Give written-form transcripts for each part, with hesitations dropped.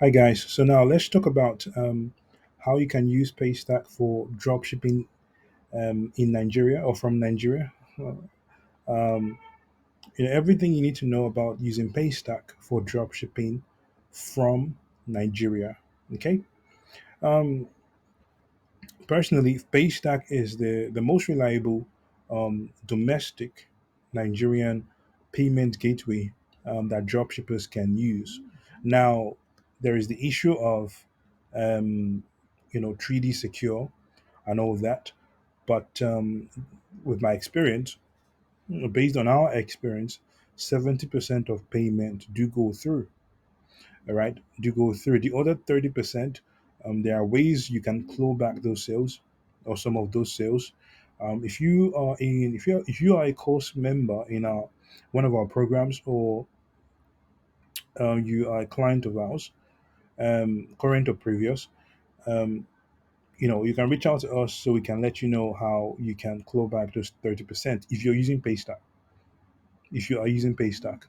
Hi guys. So now let's talk about how you can use Paystack for dropshipping in Nigeria or from Nigeria. Um, everything you need to know about using Paystack for dropshipping from Nigeria. Okay. Um, Personally, Paystack is the most reliable domestic Nigerian payment gateway that dropshippers can use. Now, there is the issue of 3D secure and all of that, but with my experience, based on our experience, 70% of payment do go through. All right, do go through. The other 30%, there are ways you can claw back those sales or some of those sales. If you are a course member in our one of our programs, or you are a client of ours, current or previous, um, you can reach out to us so we can let you know how you can claw back those 30% if you're using Paystack. If you are using Paystack,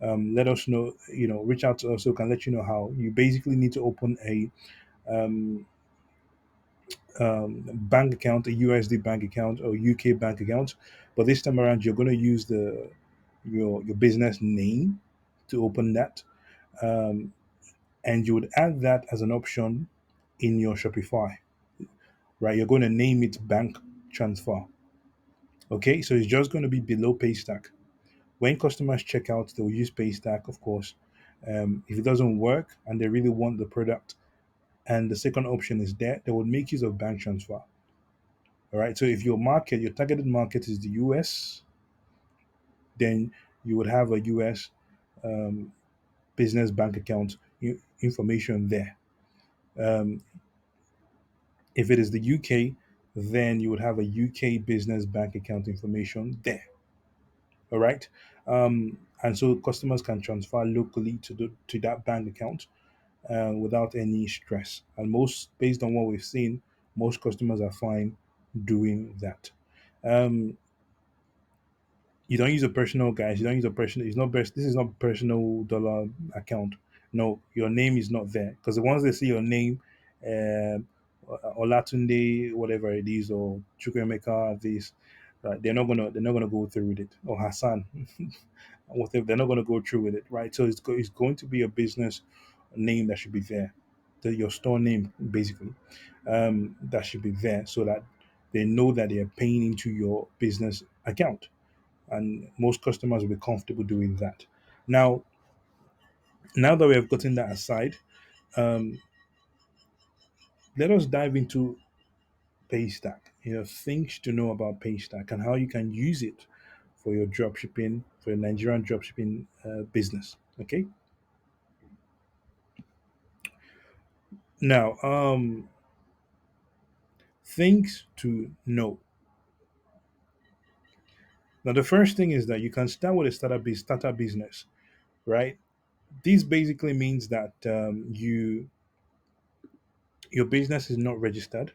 let us know. Reach out to us so we can let you know how. You basically need to open a um, bank account, a USD bank account or UK bank account. But this time around, you're going to use your business name to open that, um, and you would add that as an option in your Shopify. Right, you're going to name it bank transfer. Okay, so it's just going to be below Paystack. When customers check out, they'll use Paystack, of course. If it doesn't work and they really want the product, and the second option is there, they would make use of bank transfer. All right. So if your targeted market is the US, then you would have a US um, business bank account information there. Um, if it is the UK, then you would have a UK business bank account information there. All right. And so customers can transfer locally to that bank account without any stress. And based on what we've seen, most customers are fine doing that. Um, You don't use a personal, guys. You don't use a personal. It's not best. This is not personal dollar account. No, your name is not there because once they see your name, um, Olatunde, whatever it is, or Chukwemeka, this, they're not gonna go through with it. Or Hassan, whatever. They're not gonna go through with it, right? So it's going to be a business name that should be there, your store name basically, that should be there so that they know that they are paying into your business account, and most customers will be comfortable doing that. Now, now that we have gotten that aside, um, let us dive into Paystack. Things to know about Paystack and how you can use it for your dropshipping, for your Nigerian dropshipping business. Okay. Now, things to know. Now, the first thing is that you can start with a starter business, right? This basically means that your business is not registered.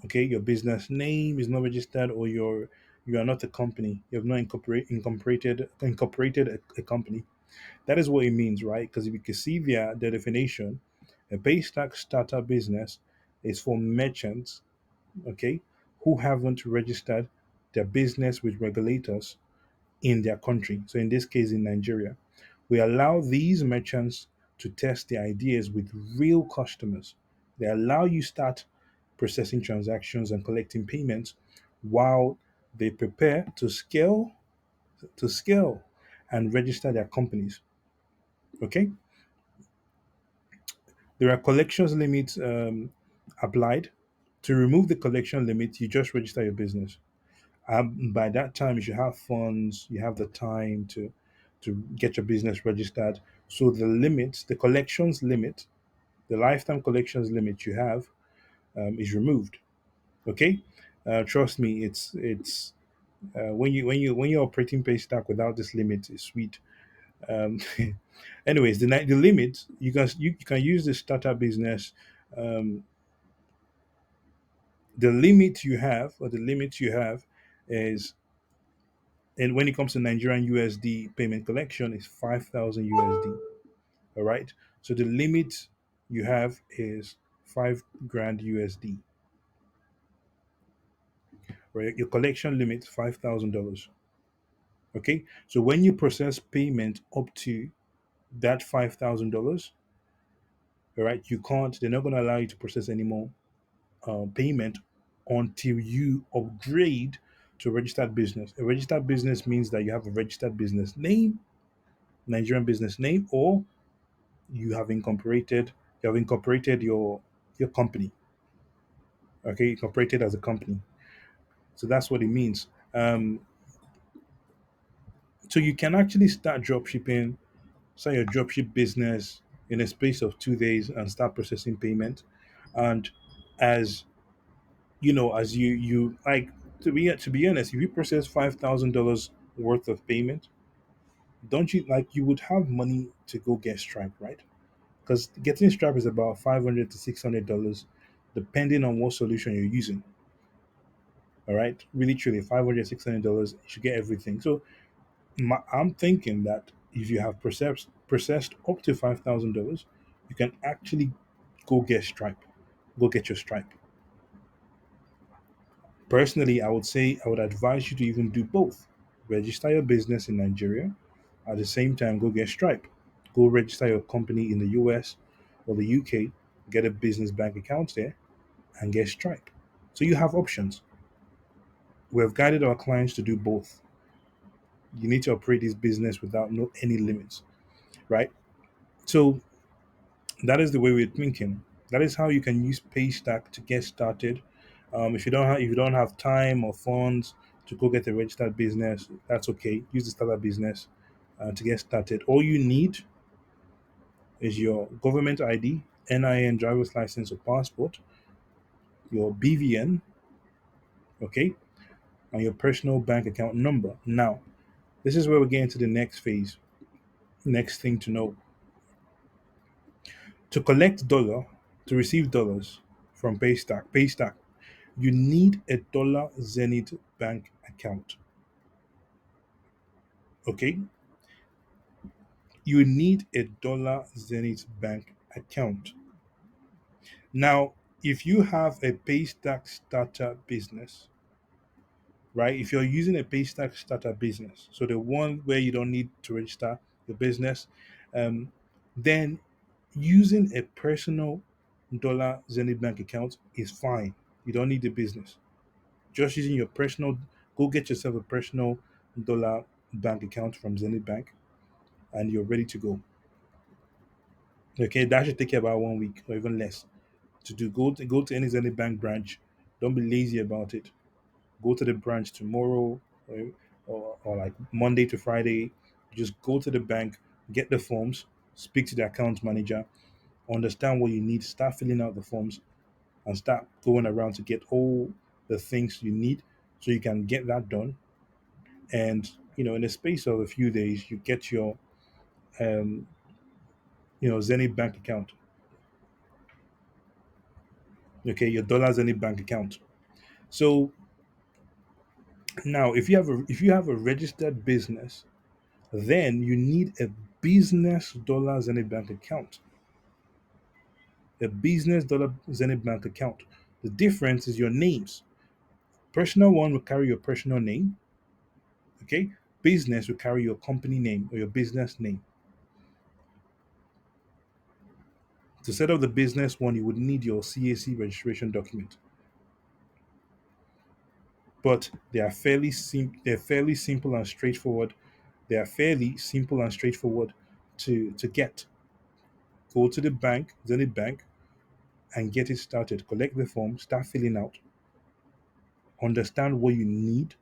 Okay, your business name is not registered, or you are not a company. You have not incorporated a company. That is what it means, right? Because if you can see via the definition, a Paystack starter business is for merchants, okay, who haven't registered their business with regulators in their country. So in this case, in Nigeria, we allow these merchants to test their ideas with real customers. They allow you start processing transactions and collecting payments while they prepare to scale and register their companies. Okay, there are collections limits applied. To remove the collection limit, you just register your business. By that time, you should have funds. You have the time to get your business registered. So the limits, the collections limit, the lifetime collections limit you have is removed. Okay, trust me, it's when you're operating Paystack without this limit, it's sweet. Um, anyways, the limit you can use the startup business. Um, the limit you have, or the limit you have, is, and when it comes to Nigerian USD payment collection, is 5,000 USD. All right. So the limit you have is 5 grand USD, right? Your collection limit $5,000. Okay, so when you process payment up to that $5,000, all right, you can't. They're not going to allow you to process any more payment until you upgrade to a registered business. A registered business means that you have a registered business name, Nigerian business name, or you have incorporated your company. Okay, incorporated as a company. So that's what it means. So you can actually start start your dropship business in a space of 2 days and start processing payment. And as as you like, to be honest, if you process $5,000 worth of payment, don't you like you would have money to go get Stripe, right? Because getting Stripe is about $500 to $600, depending on what solution you're using. All right, really, truly, $500 $600, you should get everything. So I'm thinking that if you have processed up to $5,000, you can actually go get Stripe, go get your Stripe. Personally, I would advise you to even do both. Register your business in Nigeria, at the same time, go get Stripe. Go register your company in the US or the UK, get a business bank account there, and get Stripe. So you have options. We have guided our clients to do both. You need to operate this business without no any limits, right? So that is the way we're thinking. That is how you can use Paystack to get started. If you don't have time or funds to go get a registered business, that's okay. Use the starter business to get started. All you need is your government ID, NIN, driver's license or passport, your BVN, okay, and your personal bank account number. Now, this is where we get into the next phase. Next thing to know: to collect dollar, to receive dollars from Paystack, you need a dollar Zenith bank account. Okay, you need a dollar Zenith bank account. Now, if you have a Paystack starter business, right? If you're using a Paystack starter business, so the one where you don't need to register your business, um, then using a personal dollar Zenith bank account is fine. You don't need the business. Just using your personal, go get yourself a personal dollar bank account from Zenith Bank, and you're ready to go. Okay, that should take you about 1 week or even less to do. Go to any Zenith Bank branch. Don't be lazy about it. Go to the branch tomorrow, or like Monday to Friday. Just go to the bank, get the forms, speak to the account manager, understand what you need, start filling out the forms, and start going around to get all the things you need so you can get that done. And in the space of a few days, you get your um, Zenith bank account. Okay, your dollar Zenith bank account. So now, if you have a registered business, then you need a business dollar Zenith bank account. A business dollar Zenith bank account. The difference is your names. Personal one will carry your personal name. Okay, business will carry your company name or your business name. To set up the business one, you would need your CAC registration document. But they're fairly simple and straightforward. They are fairly simple and straightforward to get. Go to the bank, Zenith Bank, and get it started. Collect the form, start filling out, understand what you need,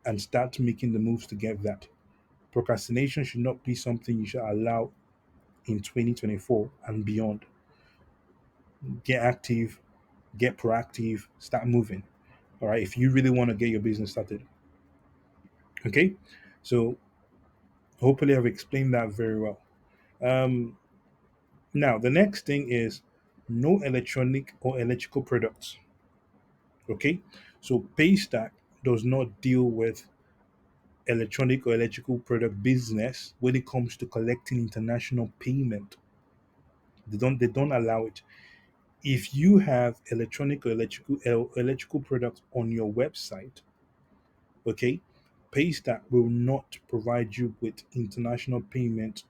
and start making the moves to get that. Procrastination should not be something you should allow in 2024 and beyond. Get active, get proactive, start moving. All right, if you really want to get your business started. Okay, so hopefully I've explained that very well. Um, Now, the next thing is no electronic or electrical products. Okay, so Paystack does not deal with electronic or electrical product business when it comes to collecting international payment. They don't allow it. If you have electronic or electrical products on your website, okay, Paystack will not provide you with international payment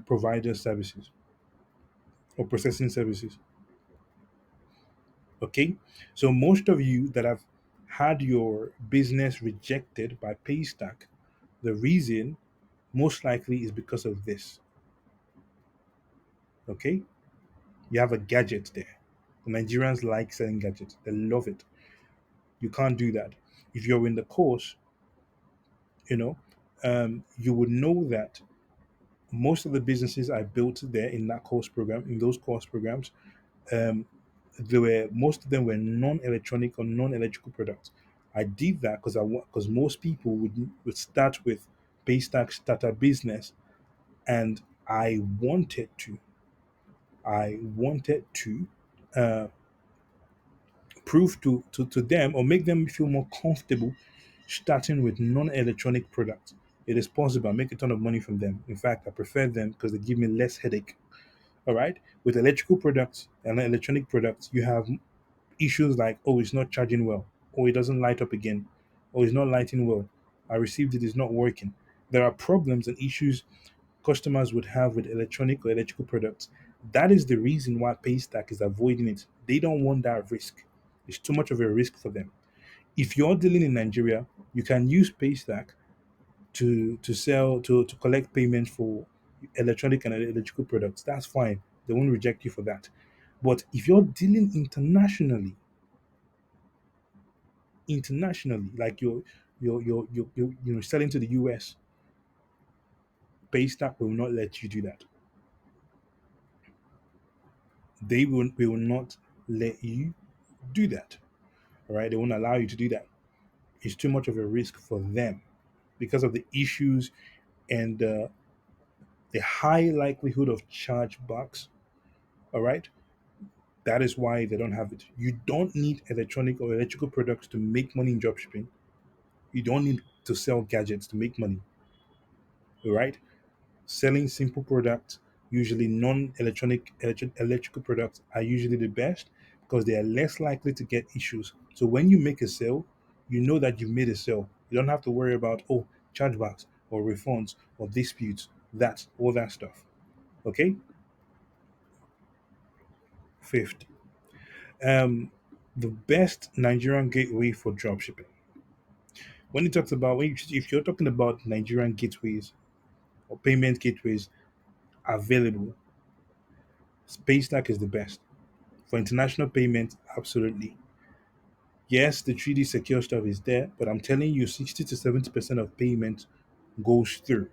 provider services or processing services. Okay, so most of you that have had your business rejected by Paystack, the reason most likely is because of this. Okay, you have a gadget there. The Nigerians like selling gadgets, they love it. You can't do that. If you're in the course, you know, you would know that most of the businesses I built there in that course program, in those course programs, um, they were most of them were non-electronic or non-electrical products. I did that because most people would start with Paystack starter business, and I wanted to uh, prove to them or make them feel more comfortable starting with non-electronic products. It is possible. I make a ton of money from them. In fact, I prefer them because they give me less headache. All right. With electrical products and electronic products, you have issues like, oh, it's not charging well, or it doesn't light up again, or it's not lighting well. I received it, it's not working. There are problems and issues customers would have with electronic or electrical products. That is the reason why Paystack is avoiding it. They don't want that risk. It's too much of a risk for them. If you're dealing in Nigeria, you can use Paystack to collect payments for electronic and electrical products. That's fine. They won't reject you for that. But if you're dealing internationally, like you're selling to the US, Paystack will not let you do that. They will not let you do that. All right, they won't allow you to do that. It's too much of a risk for them because of the issues and the high likelihood of chargebacks. All right, that is why they don't have it. You don't need electronic or electrical products to make money in dropshipping. You don't need to sell gadgets to make money. All right, selling simple products, usually non-electronic electrical products, are usually the best because they are less likely to get issues. So when you make a sale, you know that you've made a sale. You don't have to worry about, oh, chargebacks or refunds or disputes, that all that stuff. Okay. Fifth, um, the best Nigerian gateway for dropshipping. When it talks about if you're talking about Nigerian gateways or payment gateways available, Spacestack is the best. For international payments, absolutely. Yes, the 3D secure stuff is there, but I'm telling you, 60 to 70% of payment goes through.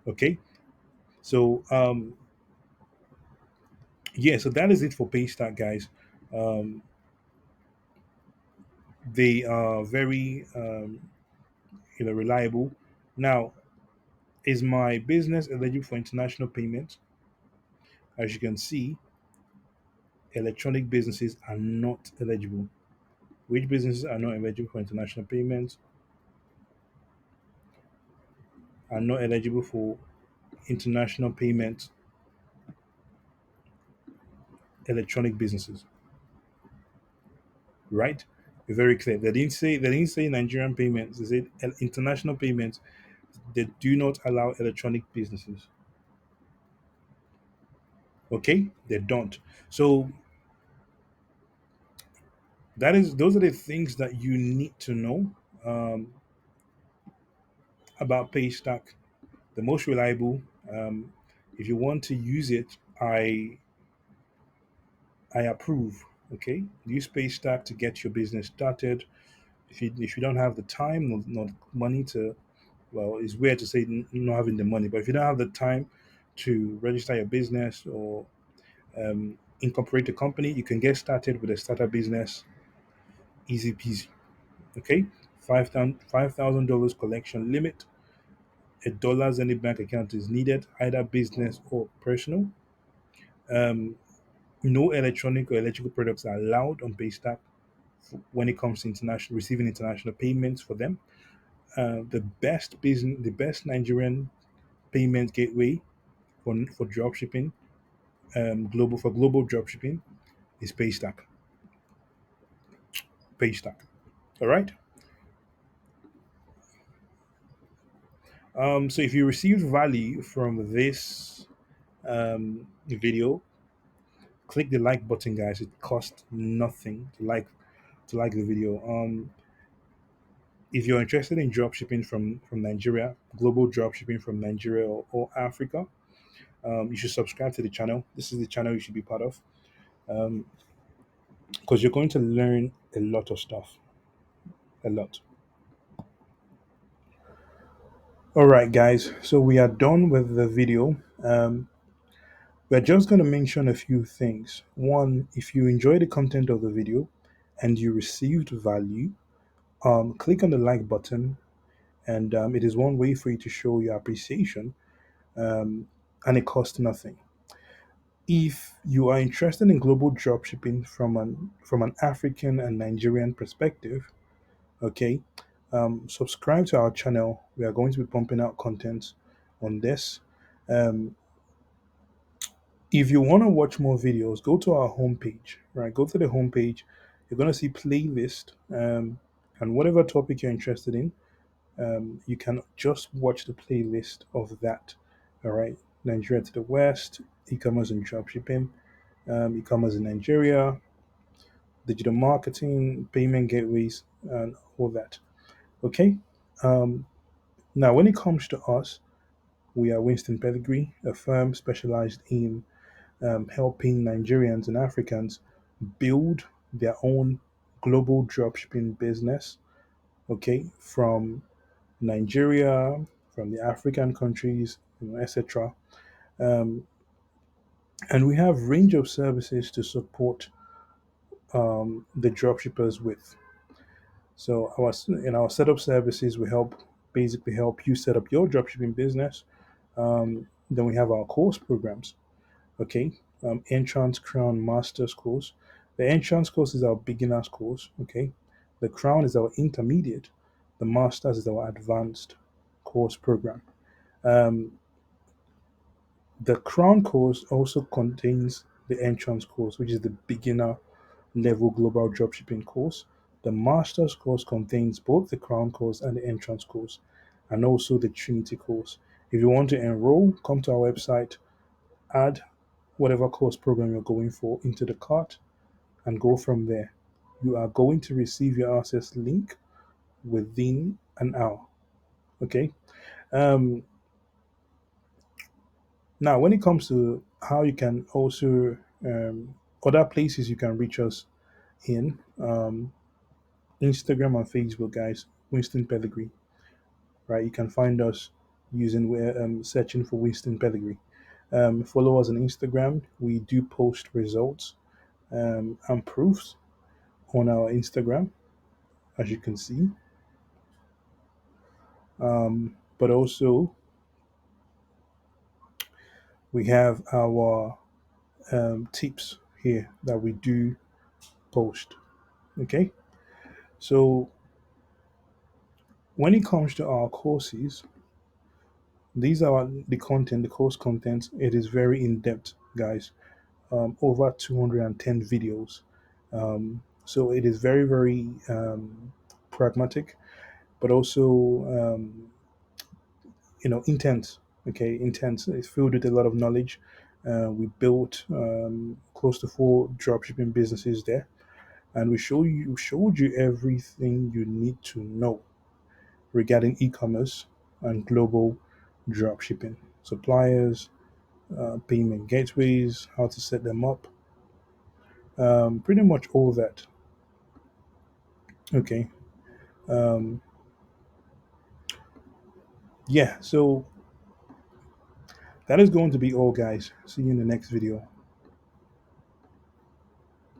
Okay, so yeah, so that is it for Paystack, guys. Um, they are very reliable. Now, is my business eligible for international payments? As you can see, electronic businesses are not eligible. Which businesses are not eligible for international payments? Are not eligible for international payments? Electronic businesses, right? Very clear. They didn't say Nigerian payments. They said international payments. They do not allow electronic businesses. Okay, they don't. So those are the things that you need to know um, about Paystack. The most reliable. If you want to use it, I approve. Okay, use Paystack to get your business started. If you don't have the time, not money to, well, it's weird to say not having the money, but if you don't have the time to register your business or incorporate a company, you can get started with a startup business, easy peasy. Okay, $5,000 collection limit. $1 any bank account is needed, either business or personal. Um, no electronic or electrical products are allowed on Paystack when it comes to international receiving international payments for them. The best Nigerian payment gateway for drop shipping, global for global drop shipping is Paystack. Paystack. All right. So if you received value from this video, click the like button, guys. It costs nothing to like the video. If you're interested in drop shipping from Nigeria, global drop shipping from Nigeria or Africa, you should subscribe to the channel. This is the channel you should be part of, because you're going to learn a lot of stuff. A lot. All right, guys. So we are done with the video. We're just going to mention a few things. One, if you enjoy the content of the video and you received value, click on the like button, and it is one way for you to show your appreciation, um, and it costs nothing. If you are interested in global dropshipping from an African and Nigerian perspective, okay, subscribe to our channel. We are going to be pumping out content on this. Um, if you want to watch more videos, go to our homepage. Right, go to the homepage. You're going to see playlist, and whatever topic you're interested in, you can just watch the playlist of that. All right, Nigeria to the West, e-commerce and dropshipping, e-commerce in Nigeria, digital marketing, payment gateways, and all that. Okay. Um, Now, when it comes to us, we are Winston Pedigree, a firm specialized in helping Nigerians and Africans build their own global dropshipping business. Okay, from Nigeria, from the African countries, etc. Um, and we have range of services to support the dropshippers with. So in our setup services, we basically help you set up your dropshipping business. Then we have our course programs. Okay, entrance, crown, master's course. The entrance course is our beginner's course. Okay, the crown is our intermediate. The master's is our advanced course program. Um, the crown course also contains the entrance course, which is the beginner level global dropshipping course. The master's course contains both the crown course and the entrance course, and also the Trinity course. If you want to enroll, come to our website, add whatever course program you're going for into the cart, and go from there. You are going to receive your access link within an hour. Okay. Um, Now, when it comes to how you can also other places you can reach us in, Instagram and Facebook, guys, Winston Pedigree. Right, you can find us using searching for Winston Pedigree. Follow us on Instagram. We do post results and proofs on our Instagram, as you can see. But also, we have our tips here that we do post. Okay, so when it comes to our courses, these are the content, the course content. It is very in depth, guys. Over 210 videos. So it is very, very pragmatic, but also intense. Okay, intense. It's filled with a lot of knowledge. We built close to four dropshipping businesses there, and showed you everything you need to know regarding e-commerce and global dropshipping, suppliers, payment gateways, how to set them up, pretty much all that. Okay. Um, yeah, so that is going to be all, guys. See you in the next video.